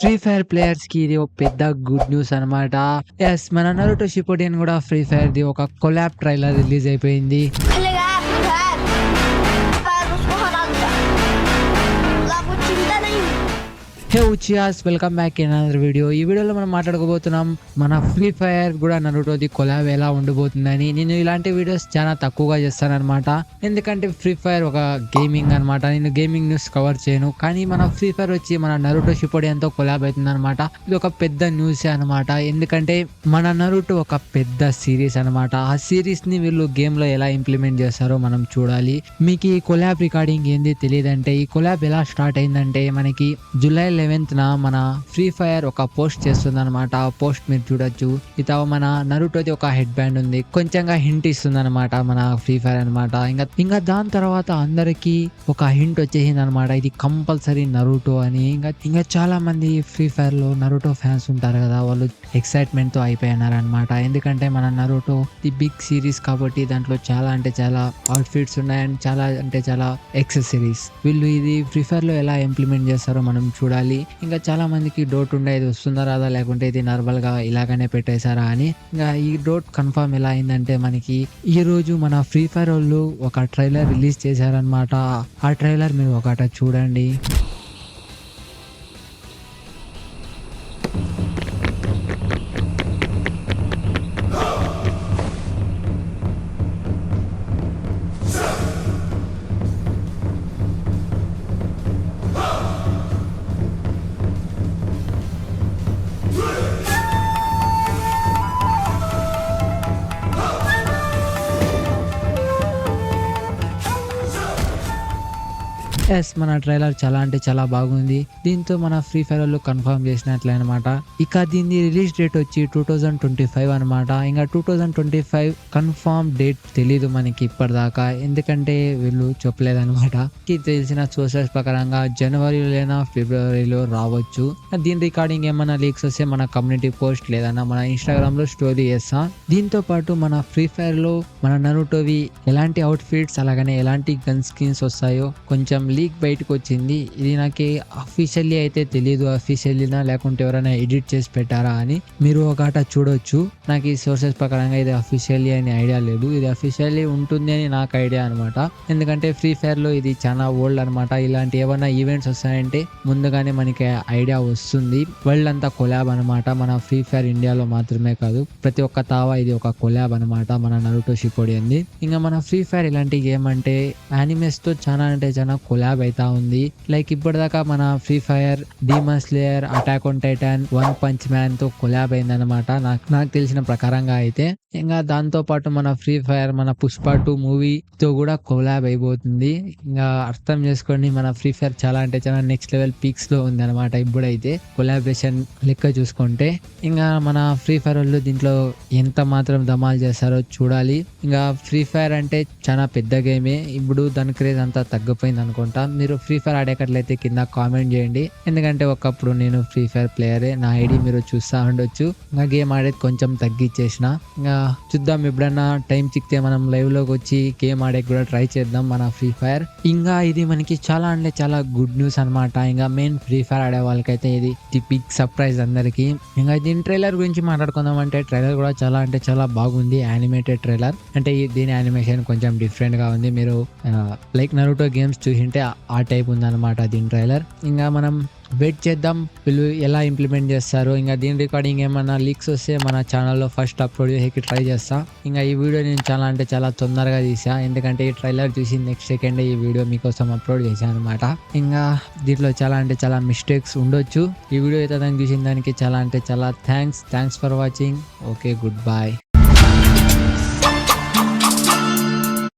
Free fire players కి ఇది ఒక పెద్ద గుడ్ న్యూస్ అనమాట. ఎస్, మన నరుటో షిప్పుడిన్ కూడా ఫ్రీ ఫైర్ ది ఒక కొలాబ్ ట్రైలర్ రిలీజ్ అయిపోయింది. Hey Uchihas, welcome back in another video. ఈ వీడియోలో మనం మాట్లాడుకోబోతున్నాం మన ఫ్రీ ఫైర్ కూడా నరుటోది కొలాబ్ ఎలా ఉండబోతుందని. నేను ఇలాంటి వీడియోస్ చాలా తక్కువగా చేస్తాను అనమాట, ఎందుకంటే ఫ్రీ ఫైర్ ఒక గేమింగ్ అనమాట. నేను గేమింగ్ న్యూస్ కవర్ చేయను, కానీ మన ఫ్రీ ఫైర్ వచ్చి మన నరుటో షిప్పుడిన్తో కొలాబ్ అవుతుంది అనమాట. ఇది ఒక పెద్ద న్యూస్ అనమాట, ఎందుకంటే మన నరుటో ఒక పెద్ద సిరీస్ అనమాట. ఆ సిరీస్ ని వీళ్ళు గేమ్ లో ఎలా ఇంప్లిమెంట్ చేస్తారో మనం చూడాలి. మీకు ఈ కొలాబ్ రికార్డింగ్ ఏంది తెలియదంటే, ఈ కొలాబ్ ఎలా స్టార్ట్ అయిందంటే మనకి జూలై 11th మన ఫ్రీ ఫైర్ ఒక పోస్ట్ చేస్తుంది అనమాట. ఆ పోస్ట్ మీరు చూడొచ్చు. ఇత మన నరుటోది ఒక హెడ్ బ్యాండ్ ఉంది, కొంచెంగా హింట్ ఇస్తుంది అనమాట మన ఫ్రీ ఫైర్ అనమాట. ఇంకా దాని తర్వాత అందరికి ఒక హింట్ వచ్చేసింది అనమాట, ఇది కంపల్సరీ నరుటో అని. ఇంకా చాలా మంది ఫ్రీ ఫైర్ లో నరుటో ఫ్యాన్స్ ఉంటారు కదా, వాళ్ళు ఎక్సైట్మెంట్ తో అయిపోయినారు అనమాట. ఎందుకంటే మన నరుటో ది బిగ్ సిరీస్ కాబట్టి దాంట్లో చాలా అంటే చాలా అవుట్ఫిట్స్ ఉన్నాయి అండ్ చాలా అంటే చాలా ఎక్సెసరీస్. వీళ్ళు ఇది ఫ్రీ ఫైర్ లో ఎలా ఇంప్లిమెంట్ చేస్తారో మనం చూడాలి. ఇంకా చాలా మందికి డౌట్ ఉండే, ఇది వస్తుందా రాదా, లేకుంటే ఇది నార్మల్ గా ఇలాగనే పెట్టేశారా అని. ఇంకా ఈ డౌట్ కన్ఫర్మ్ ఎలా అయిందంటే, మనకి ఈ రోజు మన ఫ్రీ ఫైర్ వాళ్ళు ఒక ట్రైలర్ రిలీజ్ చేశారనమాట. ఆ ట్రైలర్ మీరు ఒకట చూడండి. ఎస్, మన ట్రైలర్ చాలా అంటే చాలా బాగుంది. దీంతో మన ఫ్రీ ఫైర్ వాళ్ళు కన్ఫర్మ్ చేసినట్లే అనమాట. ఇక దీని రిలీజ్ డేట్ వచ్చి 2025 అనమాట. ఇంకా 2025 కన్ఫర్మ్ డేట్ తెలీదు మనకి ఇప్పటిదాకా, ఎందుకంటే వీళ్ళు చెప్పలేదన్నమాట. తెలిసిన సోర్సెస్ ప్రకారంగా జనవరిలో లేదా ఫిబ్రవరిలో రావచ్చు. దీని రికార్డింగ్ ఏమైనా లీక్స్ వస్తే మన కమ్యూనిటీ పోస్ట్ లేదన్నా మన ఇన్స్టాగ్రామ్ లో స్టోరీ చేస్తా. దీంతో పాటు మన ఫ్రీ ఫైర్ లో మన నరుటోవి ఎలాంటి అవుట్ ఫిట్స్ అలాగనే ఎలాంటి గన్ స్కిన్స్ వస్తాయో కొంచెం లీక్ బయటకు వచ్చింది. ఇది నాకు అఫీషియల్లీ అయితే తెలియదు, అఫీషియల్లీనా లేకుంటే ఎవరైనా ఎడిట్ చేసి పెట్టారా అని. మీరు ఒకట చూడొచ్చు. నాకు ఈ సోర్సెస్ ప్రకారంగా ఇది అఫీషియల్లీ అని ఐడియా లేదు, ఇది అఫీషియల్లీ ఉంటుంది అని నాకు ఐడియా అనమాట. ఎందుకంటే ఫ్రీ ఫైర్ లో ఇది చాలా ఓల్డ్ అనమాట. ఇలాంటి ఏమైనా ఈవెంట్స్ వస్తాయంటే ముందుగానే మనకి ఐడియా వస్తుంది. వరల్డ్ అంతా కొలాబ్ అనమాట, మన ఫ్రీ ఫైర్ ఇండియాలో మాత్రమే కాదు, ప్రతి ఒక్క తావా ఇది ఒక కొలాబ్ అనమాట మన నరుటో షిప్పుడిన్. ఇంకా మన ఫ్రీ ఫైర్ ఇలాంటి గేమ్ అంటే యానిమేస్ తో చాలా అంటే చాలా కొలాబ్ అయితా ఉంది. లైక్ ఇప్పటిదాకా మన free fire demon slayer, attack on Titan, one punch man తో కొలాబ్ అయిందనమాట నాకు తెలిసిన ప్రకారంగా అయితే. ఇంకా దాంతో పాటు మన ఫ్రీ ఫైర్ మన పుష్ప 2 మూవీ తో కూడా కొలాబ్ అయిపోతుంది. ఇంకా అర్థం చేసుకోండి, మన ఫ్రీ ఫైర్ చాలా అంటే చాలా నెక్స్ట్ లెవెల్ పీక్స్ లో ఉంది అనమాట ఇప్పుడైతే కొలాబరేషన్ లెక్క చూసుకుంటే. ఇంకా మన ఫ్రీ ఫైర్ వాళ్ళు దీంట్లో ఎంత మాత్రం ధమాల్ చేస్తారో చూడాలి. ఇంకా ఫ్రీ ఫైర్ అంటే చాలా పెద్ద గేమే, ఇప్పుడు దాని క్రేజ్ అంతా తగ్గిపోయింది అనుకుంటా. మీరు ఫ్రీ ఫైర్ ఆడేటట్లయితే కింద కామెంట్ చేయండి, ఎందుకంటే ఒకప్పుడు నేను ఫ్రీ ఫైర్ ప్లేయరే, నా ఐడి మీరు చూస్తూ ఉండొచ్చు. ఇంకా గేమ్ ఆడేది కొంచెం తగ్గించేసిన. ఇంకా చూద్దాం, ఎప్పుడన్నా టైం చిక్తే మనం లైవ్ లోకి వచ్చి గేమ్ ఆడే కూడా ట్రై చేద్దాం మన ఫ్రీ ఫైర్. ఇంకా ఇది మనకి చాలా అంటే చాలా గుడ్ న్యూస్ అనమాట. ఇంకా మెయిన్ ఫ్రీ ఫైర్ ఆడే వాళ్ళకైతే ఇది ది బిగ్ సర్ప్రైజ్ అందరికి. ఇంకా దీని ట్రైలర్ గురించి మాట్లాడుకుందాం అంటే, ట్రైలర్ కూడా చాలా అంటే చాలా బాగుంది. యానిమేటెడ్ ట్రైలర్ అంటే దీని యానిమేషన్ కొంచెం డిఫరెంట్ గా ఉంది. మీరు లైక్ నరుటో గేమ్స్ చూసింటే ఆ టైప్ ఉందన్నమాట దీని ట్రైలర్. ఇంకా మనం వెయిట్ చేద్దాం వీళ్ళు ఎలా ఇంప్లిమెంట్ చేస్తారు. ఇంకా దీని రికార్డింగ్ ఏమైనా లీక్స్ వస్తే మన ఛానల్లో ఫస్ట్ అప్లోడ్ చేసేకి ట్రై చేస్తా. ఇంకా ఈ వీడియో నేను చాలా అంటే చాలా తొందరగా తీసా, ఎందుకంటే ఈ ట్రైలర్ చూసి నెక్స్ట్ సెకండ్ ఈ వీడియో మీకోసం అప్లోడ్ చేశాను అనమాట. ఇంకా దీంట్లో చాలా అంటే చాలా మిస్టేక్స్ ఉండొచ్చు. ఈ వీడియో అయితే దాన్ని చూసిన దానికి చాలా అంటే చాలా thanks for watching. Okay, good bye.